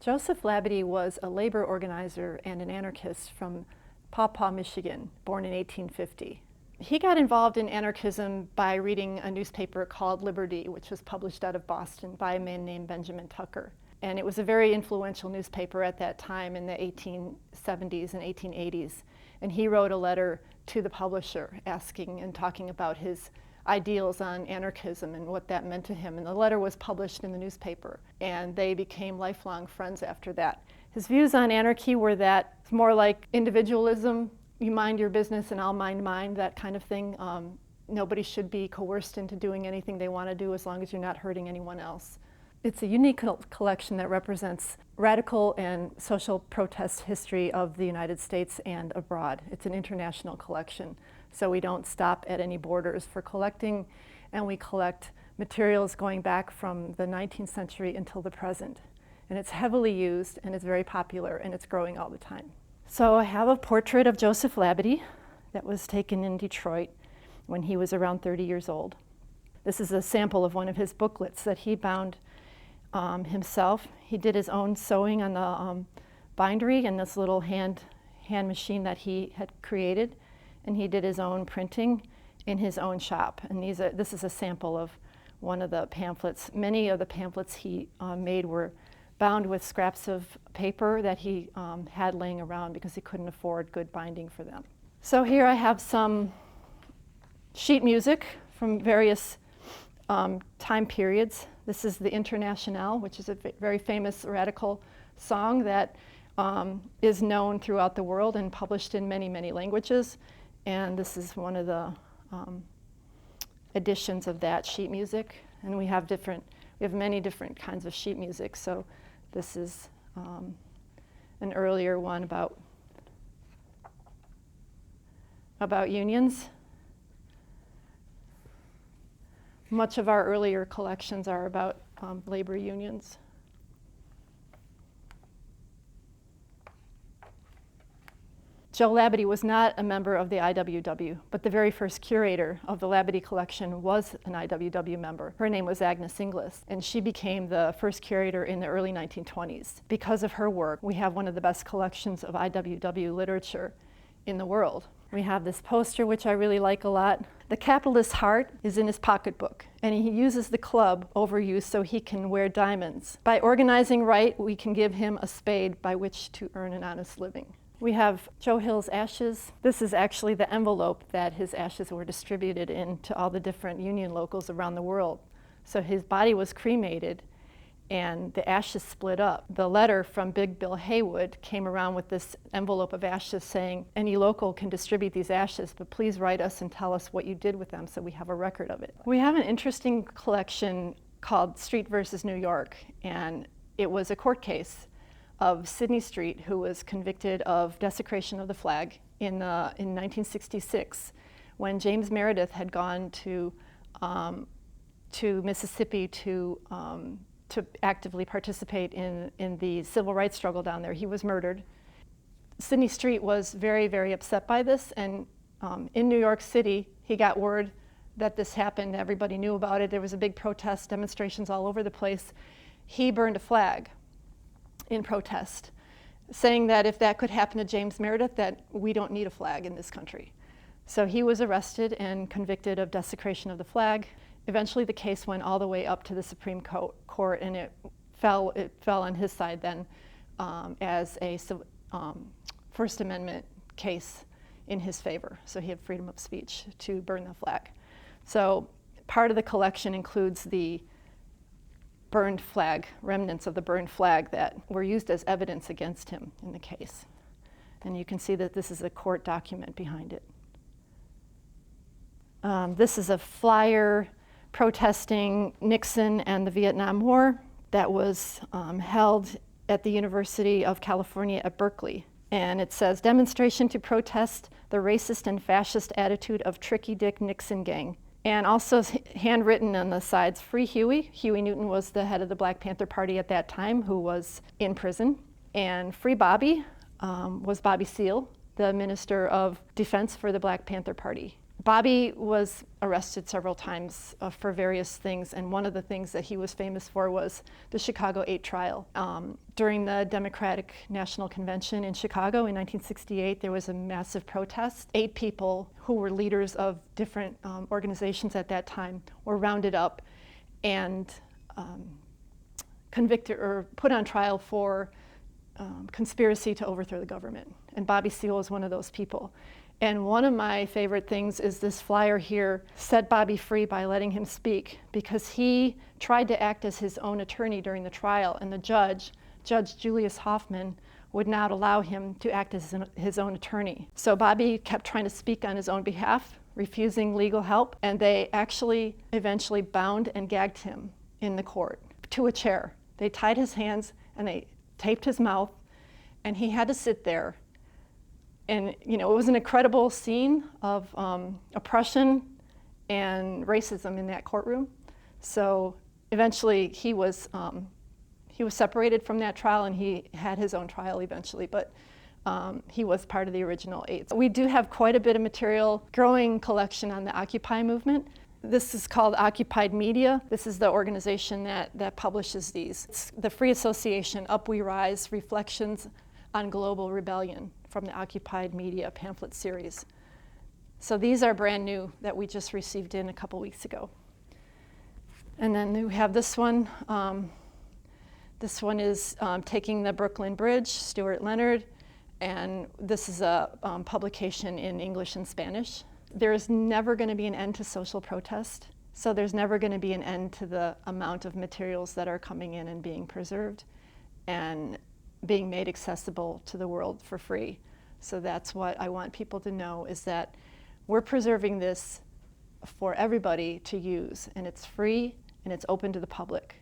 Joseph Labadie was a labor organizer and an anarchist from Paw Paw, Michigan, born in 1850. He got involved in anarchism by reading a newspaper called Labadie, which was published out of Boston by a man named Benjamin Tucker. And it was a very influential newspaper at that time in the 1870s and 1880s. And he wrote a letter to the publisher asking and talking about his ideals on anarchism and what that meant to him. And the letter was published in the newspaper, and they became lifelong friends after that. His views on anarchy were that it's more like individualism, you mind your business and I'll mind mine, that kind of thing. Nobody should be coerced into doing anything they want to do as long as you're not hurting anyone else. It's a unique collection that represents radical and social protest history of the United States and abroad. It's an international collection, so we don't stop at any borders for collecting, and we collect materials going back from the 19th century until the present. And it's heavily used, and it's very popular, and it's growing all the time. So I have a portrait of Joseph Labadie that was taken in Detroit when he was around 30 years old. This is a sample of one of his booklets that he bound himself. He did his own sewing on the bindery and this little hand machine that he had created, and he did his own printing in his own shop. And this is a sample of one of the pamphlets. Many of the pamphlets he made were bound with scraps of paper that he had laying around because he couldn't afford good binding for them. So here I have some sheet music from various time periods. This is the Internationale, which is a very famous radical song that is known throughout the world and published in many, many languages. And this is one of the editions of that sheet music. And we have many different kinds of sheet music. So this is an earlier one about unions. Much of our earlier collections are about labor unions. Joe Labadie was not a member of the IWW, but the very first curator of the Labadie Collection was an IWW member. Her name was Agnes Inglis, and she became the first curator in the early 1920s. Because of her work, we have one of the best collections of IWW literature in the world. We have this poster, which I really like a lot. The capitalist's heart is in his pocketbook, and he uses the club overuse so he can wear diamonds. By organizing right, we can give him a spade by which to earn an honest living. We have Joe Hill's ashes. This is actually the envelope that his ashes were distributed in to all the different union locals around the world. So his body was cremated, and the ashes split up. The letter from Big Bill Haywood came around with this envelope of ashes saying, any local can distribute these ashes, but please write us and tell us what you did with them so we have a record of it. We have an interesting collection called Street versus New York, and it was a court case of Sidney Street, who was convicted of desecration of the flag in 1966, when James Meredith had gone to Mississippi to actively participate in the civil rights struggle down there. He was murdered. Sidney Street was very, very upset by this, and in New York City, he got word that this happened. Everybody knew about it. There was a big protest, demonstrations all over the place. He burned a flag in protest, saying that if that could happen to James Meredith, that we don't need a flag in this country. So he was arrested and convicted of desecration of the flag. Eventually the case went all the way up to the Supreme Court, and it fell on his side then as a First Amendment case in his favor. So he had freedom of speech to burn the flag. So part of the collection includes the burned flag, remnants of the burned flag that were used as evidence against him in the case. And you can see that this is a court document behind it. This is a flyer protesting Nixon and the Vietnam War that was held at the University of California at Berkeley. And it says, demonstration to protest the racist and fascist attitude of Tricky Dick Nixon gang. And also handwritten on the sides, Free Huey. Huey Newton was the head of the Black Panther Party at that time, who was in prison. And Free Bobby was Bobby Seale, the Minister of Defense for the Black Panther Party. Bobby was arrested several times for various things, and one of the things that he was famous for was the Chicago 8 trial. During the Democratic National Convention in Chicago in 1968, there was a massive protest. 8 people who were leaders of different organizations at that time were rounded up and convicted or put on trial for conspiracy to overthrow the government. And Bobby Seale was one of those people. And one of my favorite things is this flyer here, set Bobby free by letting him speak, because he tried to act as his own attorney during the trial, and the Judge Julius Hoffman, would not allow him to act as his own attorney. So Bobby kept trying to speak on his own behalf, refusing legal help, and they actually eventually bound and gagged him in the court to a chair. They tied his hands and they taped his mouth, and he had to sit there. And it was an incredible scene of oppression and racism in that courtroom. So eventually he was separated from that trial, and he had his own trial eventually, but he was part of the original 8. We do have quite a bit of material, growing collection on the Occupy movement. This is called Occupied Media. This is the organization that publishes these. It's the Free Association, Up We Rise, Reflections on Global Rebellion, from the Occupied Media pamphlet series. So these are brand new that we just received in a couple weeks ago. And then we have this one. This one is Taking the Brooklyn Bridge, Stuart Leonard, and this is a publication in English and Spanish. There's never going to be an end to social protest, so there's never going to be an end to the amount of materials that are coming in and being preserved and being made accessible to the world for free. So that's what I want people to know, is that we're preserving this for everybody to use, and it's free and it's open to the public.